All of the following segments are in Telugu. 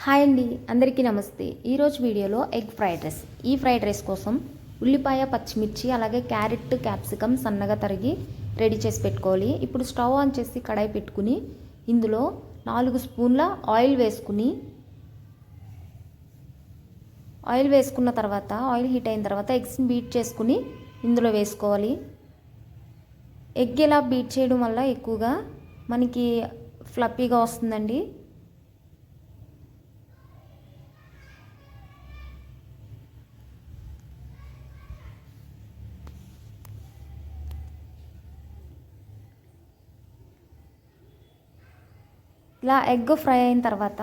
హాయ్ అండి, అందరికీ నమస్తే. ఈరోజు వీడియోలో ఎగ్ ఫ్రైడ్ రైస్. ఈ ఫ్రైడ్ రైస్ కోసం ఉల్లిపాయ, పచ్చిమిర్చి, అలాగే క్యారెట్, క్యాప్సికమ్ సన్నగా తరిగి రెడీ చేసి పెట్టుకోవాలి. ఇప్పుడు స్టవ్ ఆన్ చేసి కడాయి పెట్టుకుని ఇందులో 4 స్పూన్ల ఆయిల్ వేసుకున్న తర్వాత ఆయిల్ హీట్ అయిన తర్వాత ఎగ్స్ని బీట్ చేసుకుని ఇందులో వేసుకోవాలి. ఎగ్ ఇలా బీట్ చేయడం వల్ల ఎక్కువగా మనకి ఫ్లఫీగా వస్తుందండి. ఇలా ఎగ్ ఫ్రై అయిన తర్వాత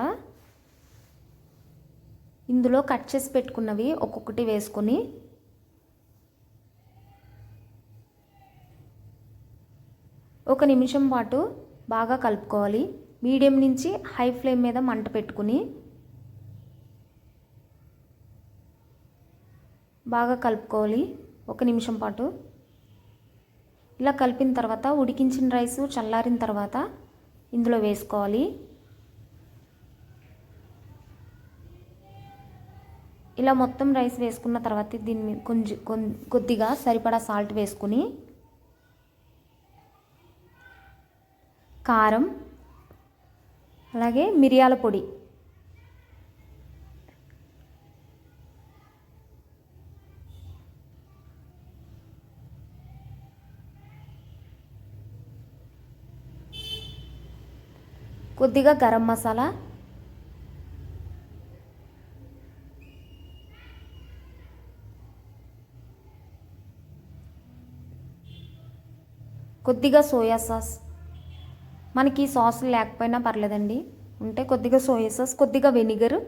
ఇందులో కట్ చేసి పెట్టుకున్నవి ఒక్కొక్కటి వేసుకొని ఒక నిమిషం పాటు బాగా కలుపుకోవాలి. మీడియం నుంచి హై ఫ్లేమ్ మీద మంట పెట్టుకుని బాగా కలుపుకోవాలి ఒక నిమిషం పాటు. ఇలా కలిపిన తర్వాత ఉడికించిన రైసు చల్లారిన తర్వాత ఇందులో వేసుకోవాలి. ఇలా మొత్తం రైస్ వేసుకున్న తర్వాత దీన్ని కొద్దిగా సరిపడా సాల్ట్ వేసుకుని కారం, అలాగే మిరియాల పొడి, కొద్దిగా గరం మసాలా, కొద్దిగా సోయా సాస్. మనకి సాస్ లేకపోయినా పర్లేదండి, ఉంటే కొద్దిగా సోయా సాస్, కొద్దిగా వెనిగర్,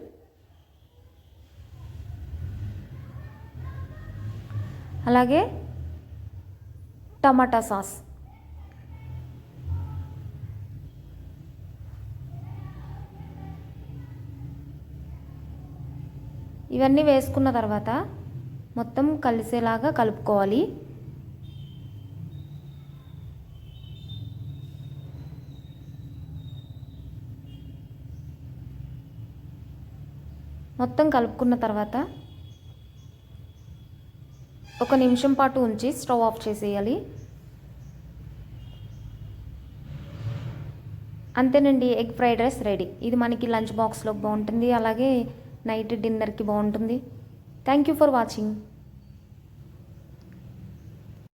అలాగే టమాటా సాస్. ఇవన్నీ వేసుకున్న తర్వాత మొత్తం కలిసేలాగా కలుపుకోవాలి. మొత్తం కలుపుకున్న తర్వాత ఒక నిమిషం పాటు ఉంచి స్టవ్ ఆఫ్ చేసేయాలి. అంతేనండి, ఎగ్ ఫ్రైడ్ రైస్ రెడీ. ఇది మనకి లంచ్ బాక్స్లో బాగుంటుంది, అలాగే నైట్ డిన్నర్కి బాగుంటుంది. Thank you for watching.